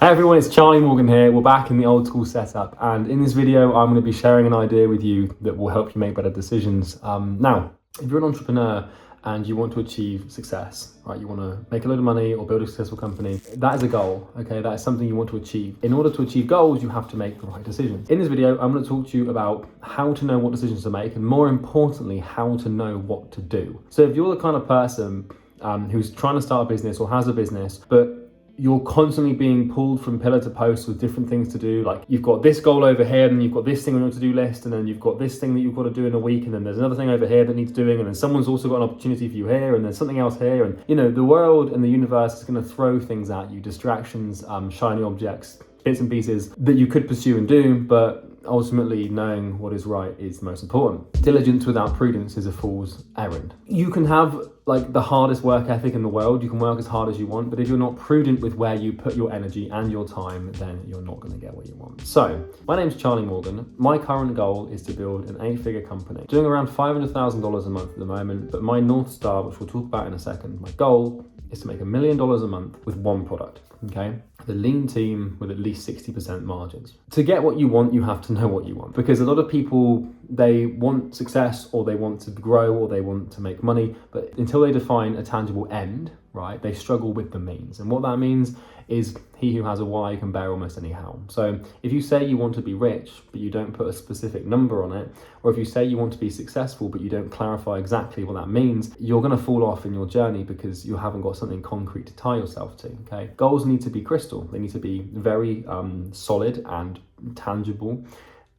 Hey everyone, it's Charlie Morgan here. We're back in the old school setup, and in this video I'm going to be sharing an idea with you that will help you make better decisions. Now, if you're an entrepreneur and you want to achieve success, right, you want to make a load of money or build a successful company, that is a goal, okay? That is something you want to achieve. In order to achieve goals, you have to make the right decisions. In this video, I'm going to talk to you about how to know what decisions to make, and more importantly, how to know what to do. So if you're the kind of person who's trying to start a business or has a business, but you're constantly being pulled from pillar to post with different things to do. Like, you've got this goal over here, and then you've got this thing on your to-do list, and then you've got this thing that you've got to do in a week, and then there's another thing over here that needs doing, and then someone's also got an opportunity for you here, and there's something else here. And you know, the world and the universe is going to throw things at you, distractions, shiny objects, bits and pieces that you could pursue and do, but ultimately knowing what is right is the most important. Diligence without prudence is a fool's errand. You can have like the hardest work ethic in the world, you can work as hard as you want, but if you're not prudent with where you put your energy and your time, then you're not going to get what you want. So, my name's Charlie Morgan. My current goal is to build an 8-figure company, doing around $500,000 a month at the moment, but my North Star, which we'll talk about in a second, my goal is to make $1 million a month with one product, okay? The lean team with at least 60% margins. To get what you want, you have to know what you want, because a lot of people, they want success, or they want to grow, or they want to make money, but until they define a tangible end, right, they struggle with the means. And what that means is he who has a why can bear almost any how. So if you say you want to be rich, but you don't put a specific number on it, or if you say you want to be successful, but you don't clarify exactly what that means, you're going to fall off in your journey because you haven't got something concrete to tie yourself to, okay? Goals need to be crystal. They need to be very solid and tangible.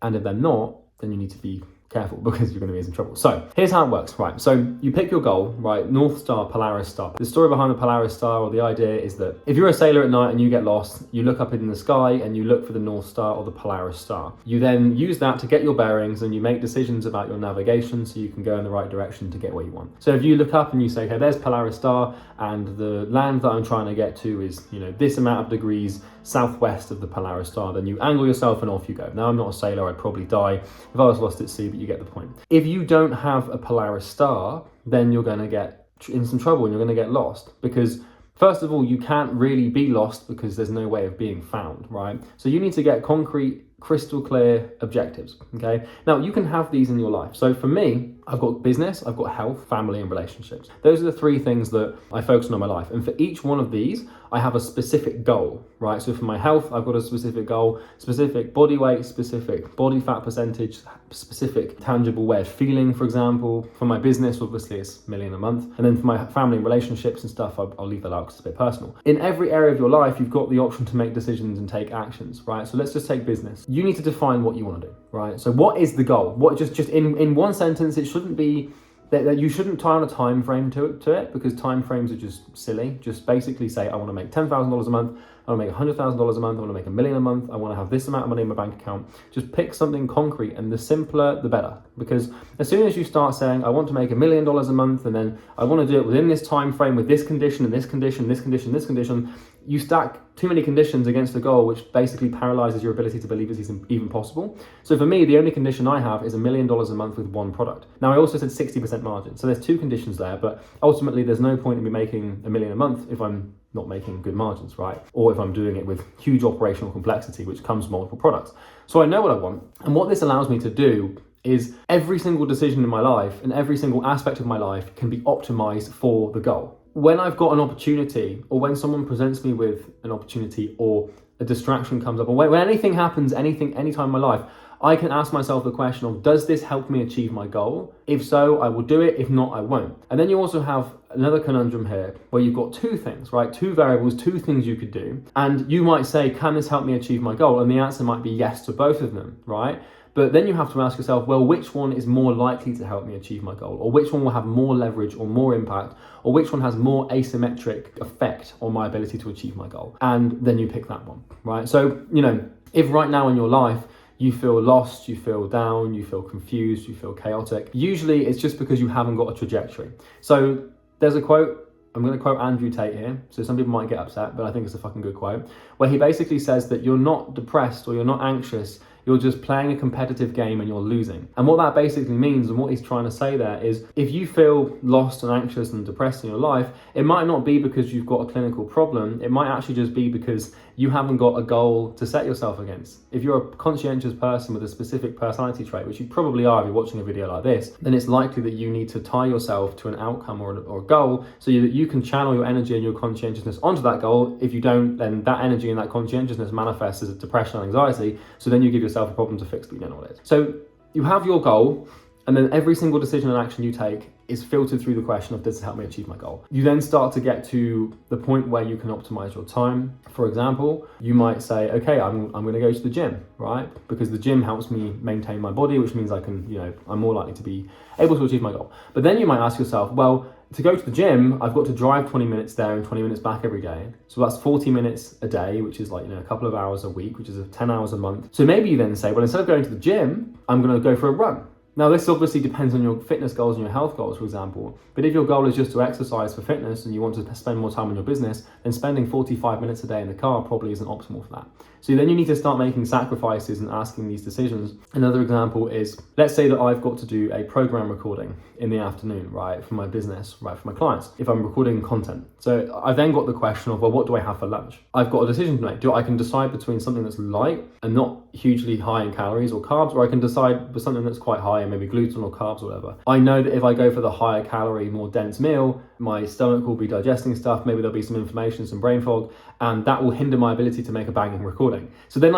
And if they're not, then you need to be careful, because you're going to be in some trouble. So here's how it works, right? So you pick your goal, right? North Star, Polaris Star. The story behind the Polaris Star, or the idea, is that if you're a sailor at night and you get lost, you look up in the sky and you look for the North Star or the Polaris Star. You then use that to get your bearings, and you make decisions about your navigation so you can go in the right direction to get where you want. So if you look up and you say, okay, there's Polaris Star, and the land that I'm trying to get to is, you know, this amount of degrees southwest of the Polaris Star, then you angle yourself and off you go. Now, I'm not a sailor, I'd probably die if I was lost at sea, but you get the point. If you don't have a Polaris Star, then you're going to get in some trouble and you're going to get lost, because first of all, you can't really be lost because there's no way of being found, right? So you need to get concrete, crystal clear objectives, okay? Now, you can have these in your life. So for me, I've got business, I've got health, family, and relationships. Those are the three things that I focus on in my life. And for each one of these, I have a specific goal, right? So for my health, I've got a specific goal, specific body weight, specific body fat percentage, specific tangible way of feeling, for example. For my business, obviously, it's $1 million a month. And then for my family and relationships and stuff, I'll leave that out because it's a bit personal. In every area of your life, you've got the option to make decisions and take actions, right? So let's just take business. You need to define what you want to do, right? So what is the goal? What just in one sentence, it shouldn't be that you shouldn't tie on a time frame to it, because time frames are just silly. Just basically say, I want to make $10,000 a month, I want to make $100,000 a month, I want to make $1 million a month, I want to have this amount of money in my bank account. Just pick something concrete, and the simpler, the better. Because as soon as you start saying, I want to make $1 million a month, and then I want to do it within this time frame with this condition and this condition, this condition, this condition, you stack too many conditions against the goal, which basically paralyzes your ability to believe it's even possible. So for me, the only condition I have is $1 million a month with one product. Now, I also said 60% margin. So there's two conditions there, but ultimately there's no point in me making $1 million a month if I'm not making good margins, right? Or if I'm doing it with huge operational complexity, which comes from multiple products. So I know what I want. And what this allows me to do is every single decision in my life and every single aspect of my life can be optimized for the goal. When I've got an opportunity, or when someone presents me with an opportunity, or a distraction comes up, or when anything happens, anytime in my life, I can ask myself the question of, does this help me achieve my goal? If so, I will do it. If not, I won't. And then you also have another conundrum here where you've got two things, right? Two variables, two things you could do. And you might say, can this help me achieve my goal? And the answer might be yes to both of them, right? But then you have to ask yourself, well, which one is more likely to help me achieve my goal? Or which one will have more leverage or more impact? Or which one has more asymmetric effect on my ability to achieve my goal? And then you pick that one, right? So, you know, if right now in your life, you feel lost, you feel down, you feel confused, you feel chaotic, usually it's just because you haven't got a trajectory. So there's a quote, I'm going to quote Andrew Tate here, so some people might get upset, but I think it's a fucking good quote, where he basically says that you're not depressed or you're not anxious, you're just playing a competitive game and you're losing. And what that basically means, and what he's trying to say there, is if you feel lost and anxious and depressed in your life, it might not be because you've got a clinical problem, it might actually just be because you haven't got a goal to set yourself against. If you're a conscientious person with a specific personality trait, which you probably are if you're watching a video like this, then it's likely that you need to tie yourself to an outcome or a goal so that you can channel your energy and your conscientiousness onto that goal. If you don't, then that energy and that conscientiousness manifests as depression and anxiety, so then you give yourself a problem to fix that you don't know what it is. So you have your goal, and then every single decision and action you take is filtered through the question of, does this help me achieve my goal? You then start to get to the point where you can optimize your time. For example, you might say, okay, I'm going to go to the gym, right? Because the gym helps me maintain my body, which means I can, I'm more likely to be able to achieve my goal. But then you might ask yourself, well, to go to the gym, I've got to drive 20 minutes there and 20 minutes back every day. So that's 40 minutes a day, which is like, a couple of hours a week, which is 10 hours a month. So maybe you then say, well, instead of going to the gym, I'm going to go for a run. Now, this obviously depends on your fitness goals and your health goals, for example. But if your goal is just to exercise for fitness and you want to spend more time on your business, then spending 45 minutes a day in the car probably isn't optimal for that. So then you need to start making sacrifices and asking these decisions. Another example is, let's say that I've got to do a program recording in the afternoon, right, for my business, right, for my clients, if I'm recording content. So I've then got the question of, well, what do I have for lunch? I've got a decision to make. I can decide between something that's light and not hugely high in calories or carbs, or I can decide for something that's quite high and maybe gluten or carbs or whatever. I know that if I go for the higher calorie, more dense meal, my stomach will be digesting stuff, maybe there'll be some inflammation, some brain fog, and that will hinder my ability to make a banging recording. So then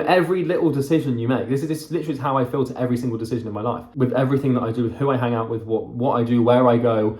every little decision you make, this literally how I filter every single decision in my life. With everything that I do, with who I hang out with, what I do, where I go,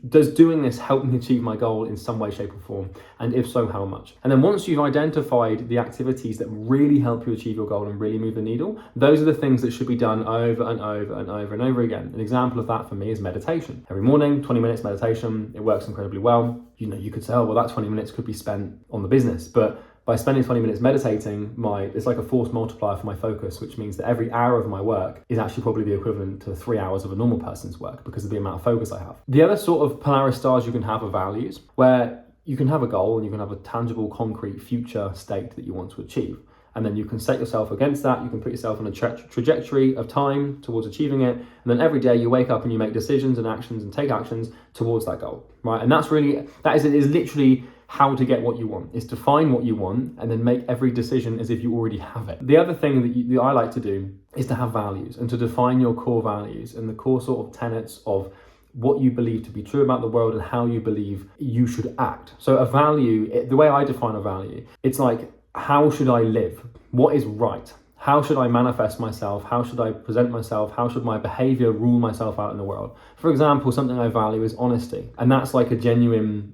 does doing this help me achieve my goal in some way, shape or form? And if so, how much? And then once you've identified the activities that really help you achieve your goal and really move the needle, those are the things that should be done over and over and over and over again. An example of that for me is meditation. Every morning, 20 minutes meditation, it works incredibly well. You could say, oh, well, that 20 minutes could be spent on the business, but by spending 20 minutes meditating, it's like a force multiplier for my focus, which means that every hour of my work is actually probably the equivalent to 3 hours of a normal person's work because of the amount of focus I have. The other sort of Polaris stars you can have are values, where you can have a goal and you can have a tangible, concrete future state that you want to achieve. And then you can set yourself against that. You can put yourself on a trajectory of time towards achieving it. And then every day you wake up and you make decisions and actions and take actions towards that goal, right? And that is literally how to get what you want, is to find what you want and then make every decision as if you already have it. The other thing that I like to do is to have values and to define your core values and the core sort of tenets of what you believe to be true about the world and how you believe you should act. So a value, the way I define a value, it's like, how should I live? What is right? How should I manifest myself? How should I present myself? How should my behavior rule myself out in the world? For example, something I value is honesty. And that's like a genuine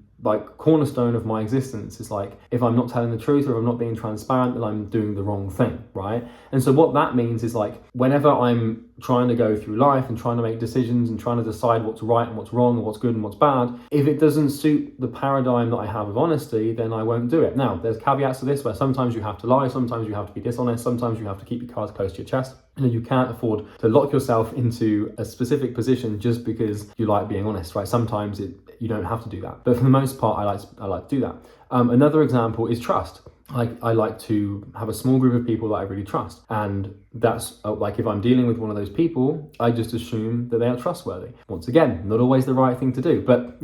cornerstone of my existence. It's like, if I'm not telling the truth or if I'm not being transparent, then I'm doing the wrong thing, right? And so what that means is like, whenever I'm trying to go through life and trying to make decisions and trying to decide what's right and what's wrong and what's good and what's bad, if it doesn't suit the paradigm that I have of honesty, then I won't do it. Now, there's caveats to this where sometimes you have to lie, sometimes you have to be dishonest, sometimes you have to keep your cards close to your chest. You can't afford to lock yourself into a specific position just because you like being honest, right? Sometimes you don't have to do that. But for the most part, I like to do that. Another example is trust. I like to have a small group of people that I really trust. And that's like, if I'm dealing with one of those people, I just assume that they are trustworthy. Once again, not always the right thing to do, but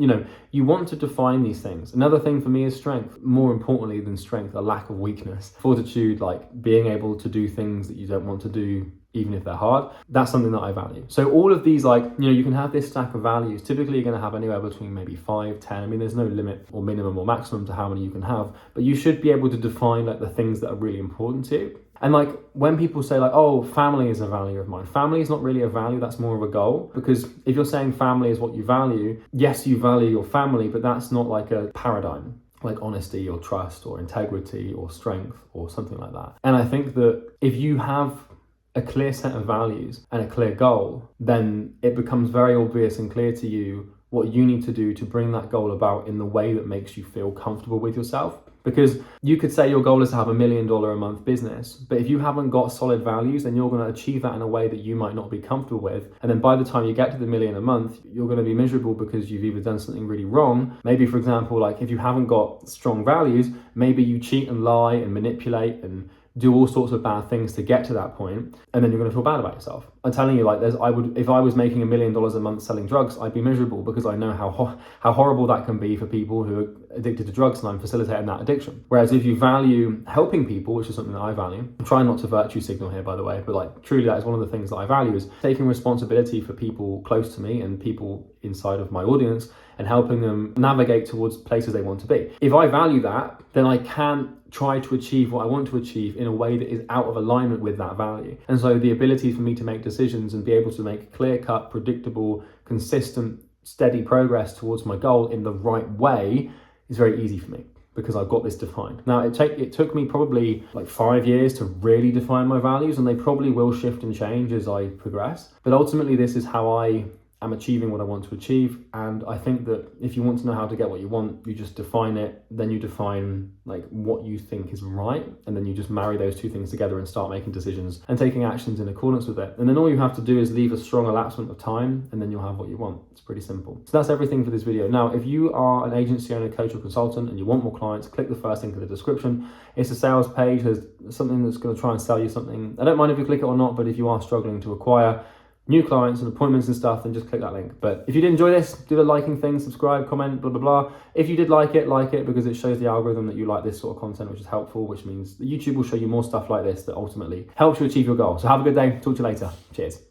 you want to define these things. Another thing for me is strength. More importantly than strength, a lack of weakness. Fortitude, like being able to do things that you don't want to do, even if they're hard. That's something that I value. So all of these, you can have this stack of values. Typically you're going to have anywhere between maybe 5, 10. I mean, there's no limit or minimum or maximum to how many you can have, but you should be able to define the things that are really important to you. And when people say oh, family is a value of mine, family is not really a value, that's more of a goal. Because if you're saying family is what you value, yes, you value your family, but that's not like a paradigm, like honesty or trust or integrity or strength or something like that. And I think that if you have a clear set of values and a clear goal, then it becomes very obvious and clear to you what you need to do to bring that goal about in the way that makes you feel comfortable with yourself. Because you could say your goal is to have $1 million a month business, but if you haven't got solid values, then you're going to achieve that in a way that you might not be comfortable with. And then by the time you get to the $1 million a month, you're going to be miserable because you've either done something really wrong. Maybe, for example, if you haven't got strong values, maybe you cheat and lie and manipulate and do all sorts of bad things to get to that point, and then you're going to feel bad about yourself. I'm telling you, if I was making $1 million a month selling drugs, I'd be miserable because I know how horrible that can be for people who are addicted to drugs and I'm facilitating that addiction. Whereas if you value helping people, which is something that I value, I'm trying not to virtue signal here, by the way, but like truly that is one of the things that I value, is taking responsibility for people close to me and people inside of my audience and helping them navigate towards places they want to be. If I value that, then I can't try to achieve what I want to achieve in a way that is out of alignment with that value. And so the ability for me to make decisions and be able to make clear-cut, predictable, consistent, steady progress towards my goal in the right way is very easy for me, because I've got this defined. Now, it took me probably like 5 years to really define my values, and they probably will shift and change as I progress. But ultimately, this is how I am achieving what I want to achieve. And I think that if you want to know how to get what you want, you just define it, then you define like what you think is right, and then you just marry those two things together and start making decisions and taking actions in accordance with it. And then all you have to do is leave a strong elapsement of time, and then you'll have what you want. It's pretty simple. So that's everything for this video. Now, if you are an agency owner, coach, or consultant and you want more clients, click the first link in the description. It's a sales page. There's something that's going to try and sell you something. I don't mind if you click it or not, but if you are struggling to acquire new clients and appointments and stuff, then just click that link. But if you did enjoy this, do the liking thing, subscribe, comment, blah, blah, blah. If you did like it because it shows the algorithm that you like this sort of content, which is helpful, which means that YouTube will show you more stuff like this that ultimately helps you achieve your goal. So have a good day. Talk to you later. Cheers.